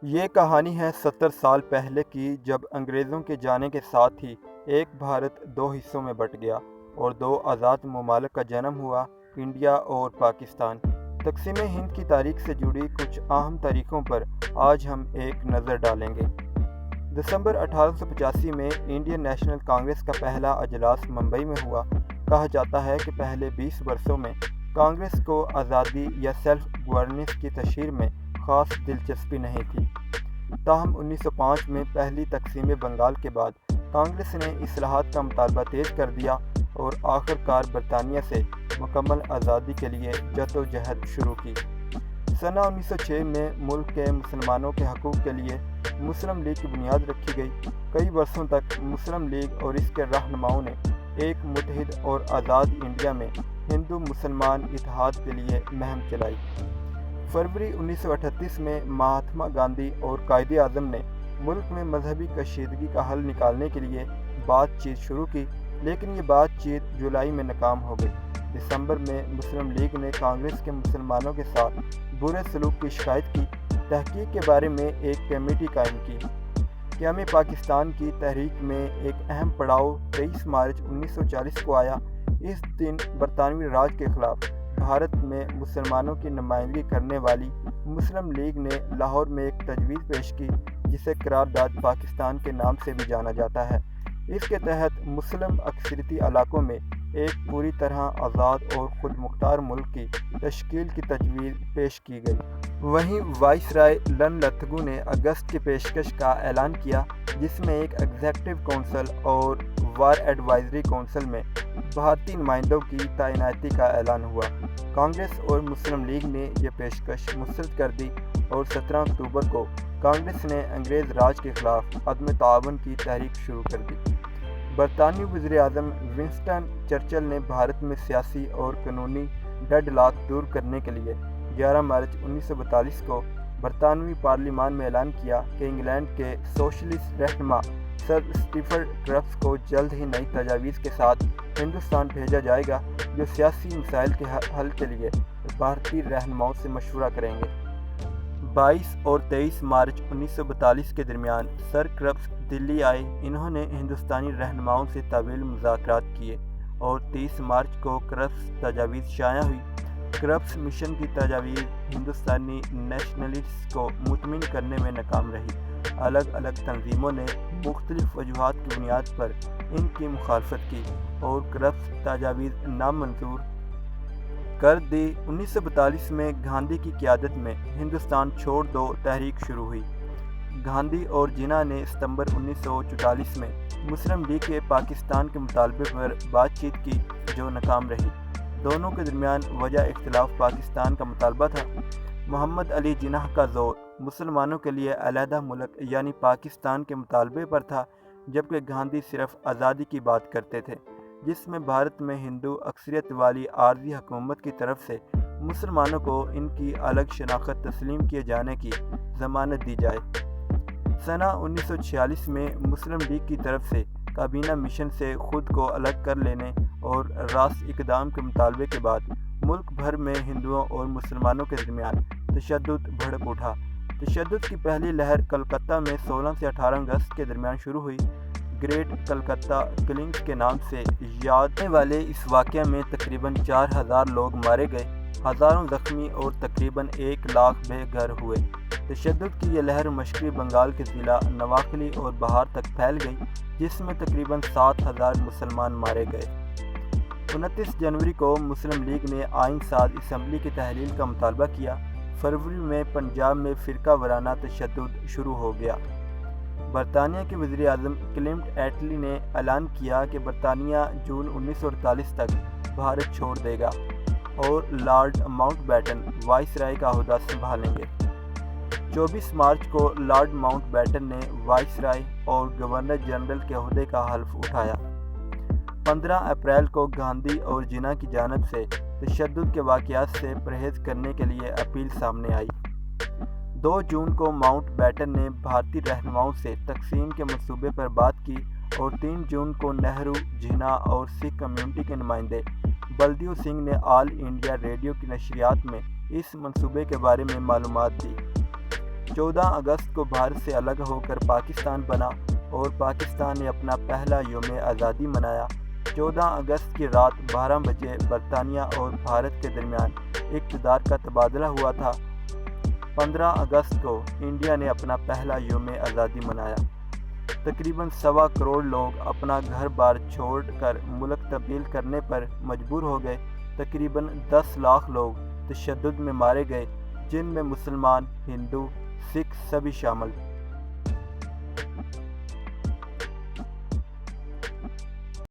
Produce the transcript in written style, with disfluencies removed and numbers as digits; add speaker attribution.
Speaker 1: یہ کہانی ہے 70 سال پہلے کی، جب انگریزوں کے جانے کے ساتھ ہی ایک بھارت دو حصوں میں بٹ گیا اور دو آزاد ممالک کا جنم ہوا، انڈیا اور پاکستان۔ تقسیم ہند کی تاریخ سے جڑی کچھ اہم تاریخوں پر آج ہم ایک نظر ڈالیں گے۔ دسمبر 1885 میں انڈین نیشنل کانگریس کا پہلا اجلاس ممبئی میں ہوا۔ کہا جاتا ہے کہ پہلے 20 برسوں میں کانگریس کو آزادی یا سیلف گورننس کی تشہیر میں خاص دلچسپی نہیں تھی۔ تاہم 1905 میں پہلی تقسیم بنگال کے بعد کانگریس نے اصلاحات کا مطالبہ تیز کر دیا اور آخر کار برطانیہ سے مکمل آزادی کے لیے جدوجہد شروع کی۔ سنہ 1906 میں ملک کے مسلمانوں کے حقوق کے لیے مسلم لیگ کی بنیاد رکھی گئی۔ کئی برسوں تک مسلم لیگ اور اس کے رہنماؤں نے ایک متحد اور آزاد انڈیا میں ہندو مسلمان اتحاد کے لیے مہم چلائی۔ فروری 1938 میں مہاتما گاندھی اور قائد اعظم نے ملک میں مذہبی کشیدگی کا حل نکالنے کے لیے بات چیت شروع کی، لیکن یہ بات چیت جولائی میں ناکام ہو گئی۔ دسمبر میں مسلم لیگ نے کانگریس کے مسلمانوں کے ساتھ برے سلوک کی شکایت کی تحقیق کے بارے میں ایک کمیٹی قائم کی۔ قیام پاکستان کی تحریک میں ایک اہم پڑاؤ 23 مارچ 1940 کو آیا۔ اس دن برطانوی راج کے خلاف بھارت میں مسلمانوں کی نمائندگی کرنے والی مسلم لیگ نے لاہور میں ایک تجویز پیش کی، جسے قرارداد پاکستان کے نام سے بھی جانا جاتا ہے۔ اس کے تحت مسلم اکثریتی علاقوں میں ایک پوری طرح آزاد اور خود مختار ملک کی تشکیل کی تجویز پیش کی گئی۔ وہیں وائسرائے لن لتھگو نے اگست کی پیشکش کا اعلان کیا، جس میں ایک ایگزیکٹو کونسل اور وار ایڈوائزری کونسل میں بھارتی نمائندوں کی تعیناتی کا اعلان ہوا۔ کانگریس اور مسلم لیگ نے یہ پیشکش مسترد کر دی اور 17 اکتوبر کو کانگریس نے انگریز راج کے خلاف عدم تعاون کی تحریک شروع کر دی۔ برطانوی وزیر اعظم ونسٹن چرچل نے بھارت میں سیاسی اور قانونی ڈیڈ لاک دور کرنے کے لیے 11 مارچ 1942 کو برطانوی پارلیمان میں اعلان کیا کہ انگلینڈ کے سوشلسٹ رہنما سر اسٹیفن کرپس کو جلد ہی نئی تجاویز کے ساتھ ہندوستان بھیجا جائے گا، جو سیاسی مسائل کے حل کے لیے بھارتی رہنماؤں سے مشورہ کریں گے۔ 22 اور 23 مارچ 1942 کے درمیان سر کرپس دلی آئے۔ انہوں نے ہندوستانی رہنماؤں سے طویل مذاکرات کیے اور 30 مارچ کو کرپس تجاویز شائع ہوئی۔ کرپس مشن کی تجاویز ہندوستانی نیشنلسٹس کو مطمئن کرنے میں ناکام رہی۔ الگ الگ تنظیموں نے مختلف وجوہات کی بنیاد پر ان کی مخالفت کی اور کرپس تجاویز نامنظور کر دی۔ 1942 میں گاندھی کی قیادت میں ہندوستان چھوڑ دو تحریک شروع ہوئی۔ گاندھی اور جناح نے ستمبر 1944 میں مسلم لیگ کے پاکستان کے مطالبے پر بات چیت کی، جو ناکام رہی۔ دونوں کے درمیان وجہ اختلاف پاکستان کا مطالبہ تھا۔ محمد علی جناح کا زور مسلمانوں کے لیے علیحدہ ملک یعنی پاکستان کے مطالبے پر تھا، جبکہ گاندھی صرف آزادی کی بات کرتے تھے، جس میں بھارت میں ہندو اکثریت والی عارضی حکومت کی طرف سے مسلمانوں کو ان کی الگ شناخت تسلیم کیے جانے کی ضمانت دی جائے۔ سنہ 1946 میں مسلم لیگ کی طرف سے کابینہ مشن سے خود کو الگ کر لینے اور راست اقدام کے مطالبے کے بعد ملک بھر میں ہندوؤں اور مسلمانوں کے درمیان تشدد بھڑک اٹھا۔ تشدد کی پہلی لہر کلکتہ میں 16 سے 18 اگست کے درمیان شروع ہوئی۔ گریٹ کلکتہ کلنگز کے نام سے یاد آنے والے اس واقعہ میں تقریباً 4000 لوگ مارے گئے، ہزاروں زخمی اور تقریباً 1 لاکھ بے گھر ہوئے۔ تشدد کی یہ لہر مشرقی بنگال کے ضلع نواکلی اور بہار تک پھیل گئی، جس میں تقریباً 7000 مسلمان مارے گئے۔ 29 جنوری کو مسلم لیگ نے آئین ساز اسمبلی کی تحلیل کا مطالبہ کیا۔ فروری میں پنجاب میں فرقہ وارانہ تشدد شروع ہو گیا۔ برطانیہ کے وزیر اعظم کلیمنٹ ایٹلی نے اعلان کیا کہ برطانیہ جون 1948 تک بھارت چھوڑ دے گا اور لارڈ ماؤنٹ بیٹن وائسرائے کا عہدہ سنبھالیں گے۔ 24 مارچ کو لارڈ ماؤنٹ بیٹن نے وائسرائے اور گورنر جنرل کے عہدے کا حلف اٹھایا۔ 15 اپریل کو گاندھی اور جناح کی جانب سے تشدد کے واقعات سے پرہیز کرنے کے لیے اپیل سامنے آئی۔ 2 جون کو ماؤنٹ بیٹن نے بھارتی رہنماؤں سے تقسیم کے منصوبے پر بات کی اور 3 جون کو نہرو، جناح اور سکھ کمیونٹی کے نمائندے بلدیو سنگھ نے آل انڈیا ریڈیو کی نشریات میں اس منصوبے کے بارے میں معلومات دی۔ 14 اگست کو بھارت سے الگ ہو کر پاکستان بنا اور پاکستان نے اپنا پہلا یوم آزادی منایا۔ 14 اگست کی رات 12 بجے برطانیہ اور بھارت کے درمیان اقتدار کا تبادلہ ہوا تھا۔ 15 اگست کو انڈیا نے اپنا پہلا یوم آزادی منایا۔ تقریباً 1.25 کروڑ لوگ اپنا گھر بار چھوڑ کر ملک تبدیل کرنے پر مجبور ہو گئے۔ تقریباً 10 لاکھ لوگ تشدد میں مارے گئے، جن میں مسلمان، ہندو، سکھ سبھی شامل۔